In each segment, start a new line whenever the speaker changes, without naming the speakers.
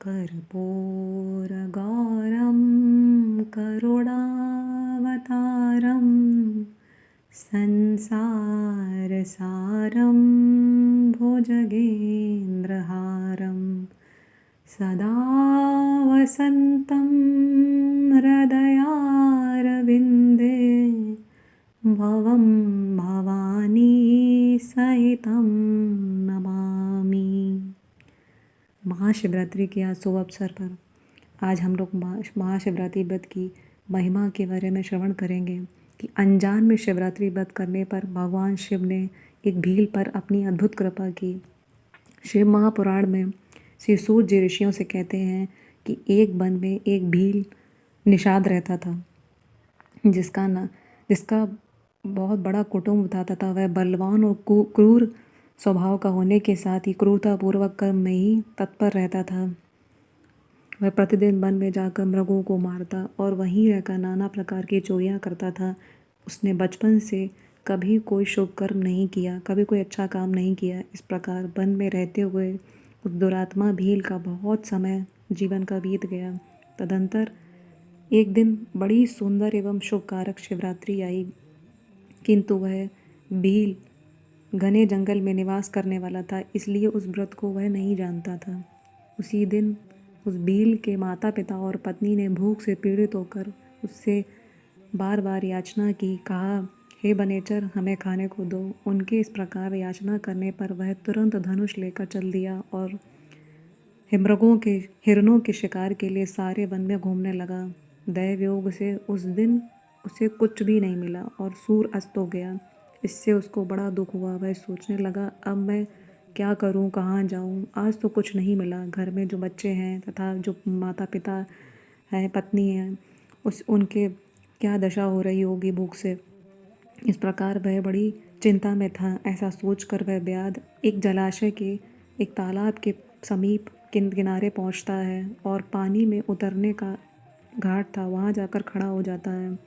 कर्पूरगौरं करुणावतारं संसारसारं भुजगेन्द्रहारं सदा वसन्तं हृदयारविन्दे भवं भवानी सहितं नमामि। महाशिवरात्रि के आज शुभ अवसर पर आज हम लोग महाशिवरात्रि व्रत की महिमा के बारे में श्रवण करेंगे कि अनजान में शिवरात्रि व्रत करने पर भगवान शिव ने एक भील पर अपनी अद्भुत कृपा की। शिव महापुराण में श्री सूत जी ऋषियों से कहते हैं कि एक वन में एक भील निषाद रहता था, जिसका बहुत बड़ा कुटुंब था तथा वह बलवान और क्रूर स्वभाव का होने के साथ ही क्रूरतापूर्वक कर्म में ही तत्पर रहता था। वह प्रतिदिन वन में जाकर मृगों को मारता और वहीं रहकर नाना प्रकार की चोरियां करता था। उसने बचपन से कभी कोई शुभ कर्म नहीं किया, कभी कोई अच्छा काम नहीं किया। इस प्रकार वन में रहते हुए उस दुरात्मा भील का बहुत समय जीवन का बीत गया। तदंतर एक दिन बड़ी सुंदर एवं शुभकारक शिवरात्रि आई, किंतु वह भील घने जंगल में निवास करने वाला था, इसलिए उस व्रत को वह नहीं जानता था। उसी दिन उस भील के माता पिता और पत्नी ने भूख से पीड़ित होकर उससे बार बार याचना की, कहा, हे बनेचर, हमें खाने को दो। उनके इस प्रकार याचना करने पर वह तुरंत धनुष लेकर चल दिया और हिरणों के शिकार के लिए सारे वन में घूमने लगा। दैव योग से उस दिन उसे कुछ भी नहीं मिला और सूर्य अस्त हो गया। इससे उसको बड़ा दुख हुआ। वह सोचने लगा, अब मैं क्या करूं, कहाँ जाऊं? आज तो कुछ नहीं मिला। घर में जो बच्चे हैं तथा जो माता पिता हैं, पत्नी हैं, उनके क्या दशा हो रही होगी भूख से। इस प्रकार वह बड़ी चिंता में था। ऐसा सोचकर वह व्याध एक जलाशय के एक तालाब के समीप किनारे पहुंचता है और पानी में उतरने का घाट था, वहां जाकर खड़ा हो जाता है।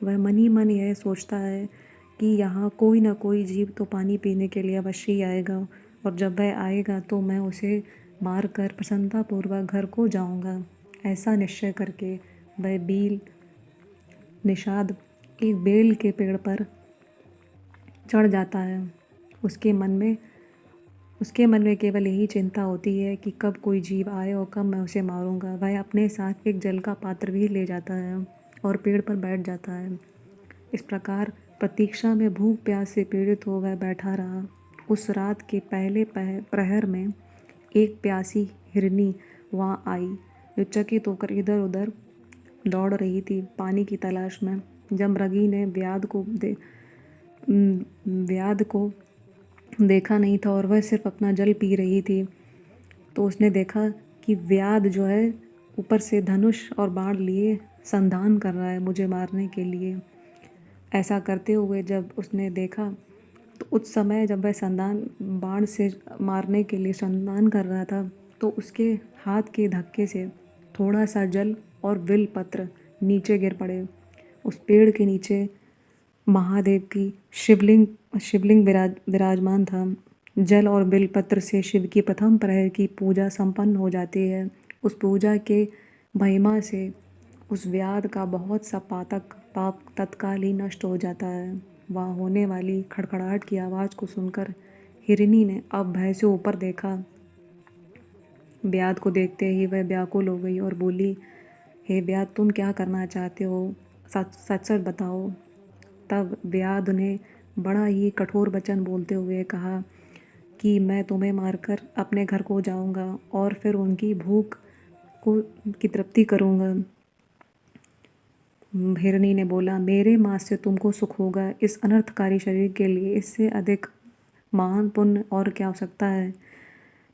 वह मन ही मन यह सोचता है कि यहाँ कोई ना कोई जीव तो पानी पीने के लिए अवश्य ही आएगा और जब वह आएगा तो मैं उसे मारकर प्रसन्नतापूर्वक घर को जाऊंगा। ऐसा निश्चय करके वह भील निषाद एक बेल के पेड़ पर चढ़ जाता है। उसके मन में केवल यही चिंता होती है कि कब कोई जीव आए और कब मैं उसे मारूंगा। वह अपने साथ एक जल का पात्र भी ले जाता है और पेड़ पर बैठ जाता है। इस प्रकार प्रतीक्षा में भूख प्यास से पीड़ित हो वह बैठा रहा। उस रात के पहले प्रहर में एक प्यासी हिरनी वहाँ आई, जो चकित होकर इधर उधर दौड़ रही थी पानी की तलाश में। जब मृगी ने व्याध को देखा नहीं था और वह सिर्फ अपना जल पी रही थी, तो उसने देखा कि व्याध जो है ऊपर से धनुष और बाण लिए संधान कर रहा है मुझे मारने के लिए। ऐसा करते हुए जब उसने देखा तो उस समय जब वह बाण से मारने के लिए संधान कर रहा था, तो उसके हाथ के धक्के से थोड़ा सा जल और विल पत्र नीचे गिर पड़े। उस पेड़ के नीचे महादेव की शिवलिंग विराजमान था। जल और बिलपत्र से शिव की प्रथम प्रहर की पूजा संपन्न हो जाती है। उस पूजा के महिमा से उस व्याध का बहुत सा पाप तत्काल ही नष्ट हो जाता है। वहाँ होने वाली खड़खड़ाहट की आवाज़ को सुनकर हिरनी ने अब भय से ऊपर देखा। व्याध को देखते ही वह व्याकुल हो गई और बोली, हे व्याध, तुम क्या करना चाहते हो? सच सच बताओ। तब व्याध ने बड़ा ही कठोर वचन बोलते हुए कहा कि मैं तुम्हें मारकर अपने घर को जाऊंगा और फिर उनकी भूख की तृप्ति करूंगा। हिरनी ने बोला, मेरे मांस से तुमको सुख होगा। इस अनर्थकारी शरीर के लिए इससे अधिक महान पुण्य और क्या हो सकता है?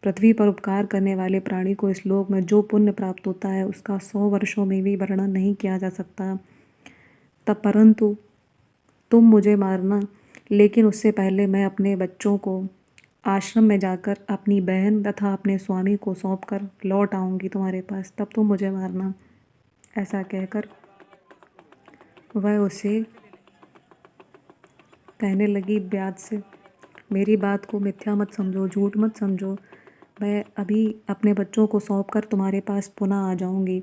पृथ्वी पर उपकार करने वाले प्राणी को इस लोक में जो पुण्य प्राप्त होता है उसका 100 वर्षों में भी वर्णन नहीं किया जा सकता। तब परंतु तुम मुझे मारना, लेकिन उससे पहले मैं अपने बच्चों को आश्रम में जाकर अपनी बहन तथा अपने स्वामी को सौंपकर लौट आऊँगी तुम्हारे पास, तब तुम मुझे मारना। ऐसा कहकर वह उसे कहने लगी व्याध से, मेरी बात को मिथ्या मत समझो, झूठ मत समझो। मैं अभी अपने बच्चों को सौंप कर तुम्हारे पास पुनः आ जाऊंगी।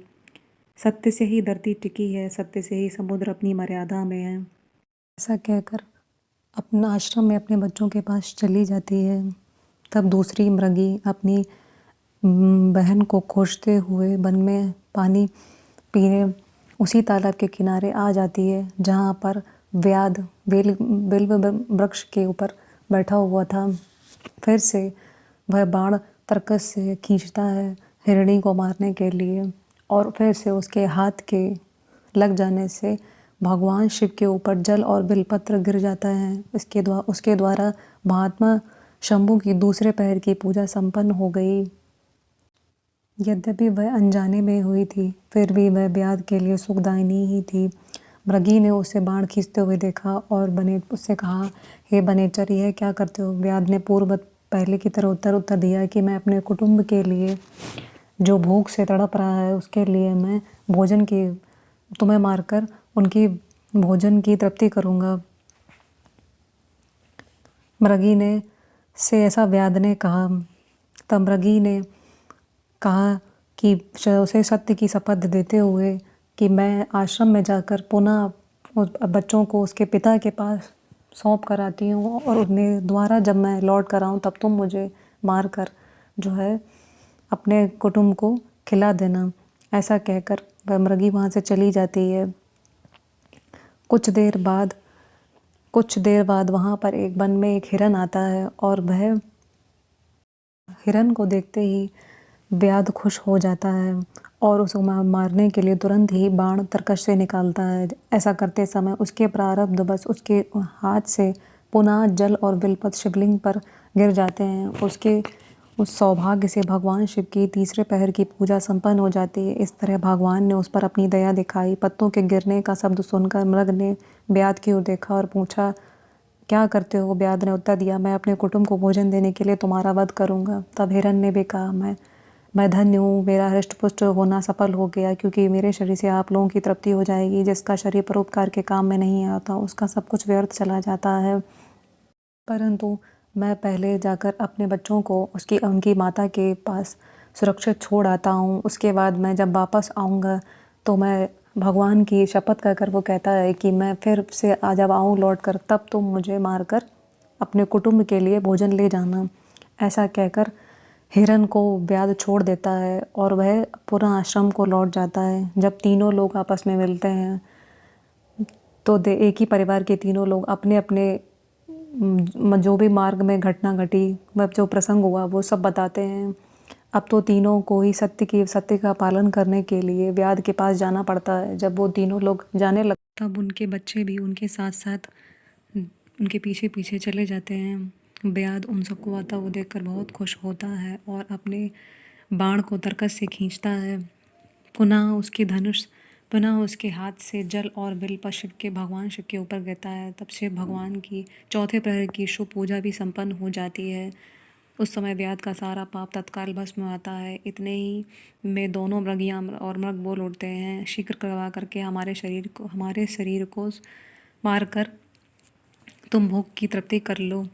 सत्य से ही धरती टिकी है, सत्य से ही समुद्र अपनी मर्यादा में है। ऐसा कहकर अपना आश्रम में अपने बच्चों के पास चली जाती है। तब दूसरी मृगी अपनी बहन को खोजते हुए वन में पानी पीने उसी तालाब के किनारे आ जाती है जहाँ पर व्याध बिल्व वृक्ष के ऊपर बैठा हुआ था। फिर से वह बाण तरकस से खींचता है हिरणी को मारने के लिए, और फिर से उसके हाथ के लग जाने से भगवान शिव के ऊपर जल और बिलपत्र गिर जाता है। उसके द्वारा महात्मा शंभू की दूसरे पैर की पूजा संपन्न हो गई। यद्यपि वह अनजाने में हुई थी, फिर भी वह व्याध के लिए सुखदायिनी ही थी। मृगी ने उसे बाण खींचते हुए देखा और उससे कहा, हे बनेचर, यह क्या करते हो? व्याध ने पूर्ववत पहले की तरह उत्तर दिया कि मैं अपने कुटुंब के लिए जो भूख से तड़प रहा है उसके लिए मैं भोजन की तुम्हें मारकर उनकी भोजन की तृप्ति करूँगा। मृगी ने से ऐसा व्याध ने कहा। तब मृगी ने कहा कि उसे सत्य की शपथ देते हुए कि मैं आश्रम में जाकर पुनः उस बच्चों को उसके पिता के पास सौंप कर आती हूँ, और उन्हें द्वारा जब मैं लौट कर आऊँ तब तुम मुझे मार कर जो है अपने कुटुंब को खिला देना। ऐसा कहकर वह मृगी वहाँ से चली जाती है। कुछ देर बाद वहाँ पर एक वन में एक हिरन आता है, और वह हिरन को देखते ही व्याध खुश हो जाता है और उसको मारने के लिए तुरंत ही बाण तरकश से निकालता है। ऐसा करते समय उसके प्रारब्ध बस उसके हाथ से पुनः जल और बिलपत्र शिवलिंग पर गिर जाते हैं। उसके उस सौभाग्य से भगवान शिव की तीसरे पहर की पूजा संपन्न हो जाती है। इस तरह भगवान ने उस पर अपनी दया दिखाई। पत्तों के गिरने का शब्द सुनकर मृग ने व्याध की ओर देखा और पूछा, क्या करते हो? व्याध ने उत्तर दिया, मैं अपने कुटुंब को भोजन देने के लिए तुम्हारा वध करूँगा। तब हिरन ने भी कहा, मैं धन्य हूँ, मेरा हृष्ट पुष्ट होना सफल हो गया, क्योंकि मेरे शरीर से आप लोगों की तृप्ति हो जाएगी। जिसका शरीर परोपकार के काम में नहीं आता उसका सब कुछ व्यर्थ चला जाता है। परंतु मैं पहले जाकर अपने बच्चों को उनकी माता के पास सुरक्षित छोड़ आता हूँ। उसके बाद मैं जब वापस आऊँगा तो मैं भगवान की शपथ कर वो कहता है कि मैं फिर से जब आऊँ लौट कर तब तुम मुझे मारकर अपने कुटुंब के लिए भोजन ले जाना। ऐसा कहकर हिरन को व्याध छोड़ देता है और वह पुनः आश्रम को लौट जाता है। जब तीनों लोग आपस में मिलते हैं तो एक ही परिवार के तीनों लोग अपने अपने जो भी मार्ग में घटना घटी, वह जो प्रसंग हुआ वो सब बताते हैं। अब तो तीनों को ही सत्य का पालन करने के लिए व्याध के पास जाना पड़ता है। जब वो तीनों लोग जाने लग तब उनके बच्चे भी उनके साथ साथ उनके पीछे पीछे चले जाते हैं। व्याध उन सबको आता हुआ देखकर बहुत खुश होता है और अपने बाण को तरकस से खींचता है। पुनः उसके हाथ से जल और बिल्व भगवान शिव के ऊपर गिरता है। तब शिव भगवान की चौथे प्रहर की शुभ पूजा भी संपन्न हो जाती है। उस समय व्याध का सारा पाप तत्काल भस्म हो आता है। इतने ही में दोनों मृगियाँ और मृग बोल उठते हैं, शीघ्र करवा करके हमारे शरीर को मारकर तुम भूख की तृप्ति कर लो।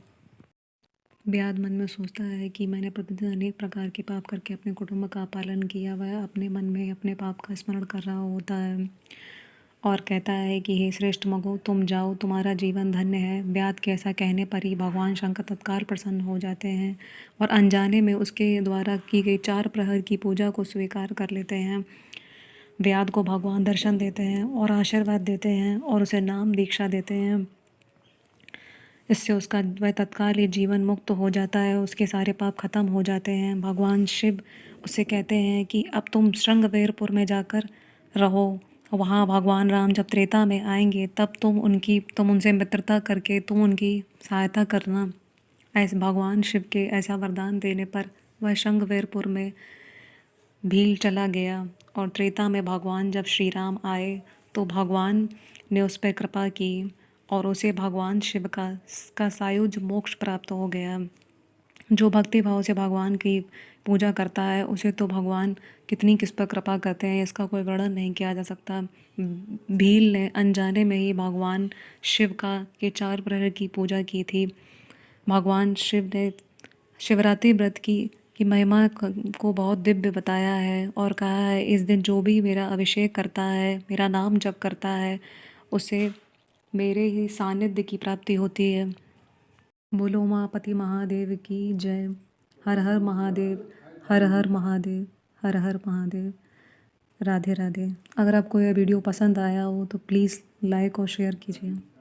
व्याध मन में सोचता है कि मैंने प्रतिदिन अनेक प्रकार के पाप करके अपने कुटुंब का पालन किया। वह अपने मन में अपने पाप का स्मरण कर रहा होता है और कहता है कि हे श्रेष्ठ मगो, तुम जाओ, तुम्हारा जीवन धन्य है। व्याध के ऐसा कहने पर ही भगवान शंकर तत्काल प्रसन्न हो जाते हैं और अनजाने में उसके द्वारा की गई 4 प्रहर की पूजा को स्वीकार कर लेते हैं। व्याध को भगवान दर्शन देते हैं और आशीर्वाद देते हैं और उसे नाम दीक्षा देते हैं। इससे उसका वह तत्काल ही जीवन मुक्त हो जाता है, उसके सारे पाप खत्म हो जाते हैं। भगवान शिव उससे कहते हैं कि अब तुम श्रृंगवेरपुर में जाकर रहो। वहाँ भगवान राम जब त्रेता में आएंगे तब तुम उनसे मित्रता करके तुम उनकी सहायता करना। ऐसे भगवान शिव के ऐसा वरदान देने पर वह श्रृंगवेरपुर में भील चला गया और त्रेता में भगवान जब श्री राम आए तो भगवान ने उस पर कृपा की और उसे भगवान शिव का सायुज मोक्ष प्राप्त हो गया। जो भक्ति भाव से भगवान की पूजा करता है उसे तो भगवान किस पर कृपा करते हैं, इसका कोई वर्णन नहीं किया जा सकता। भील ने अनजाने में ही भगवान शिव के 4 प्रहर की पूजा की थी। भगवान शिव ने शिवरात्रि व्रत की की महिमा को बहुत दिव्य बताया है और कहा है इस दिन जो भी मेरा अभिषेक करता है, मेरा नाम जप करता है, उसे मेरे ही सानिध्य की प्राप्ति होती है। बोलो उमापति महादेव की जय। हर हर महादेव, हर हर महादेव, हर हर महादेव। राधे राधे। अगर आपको यह वीडियो पसंद आया हो तो प्लीज़ लाइक और शेयर कीजिए।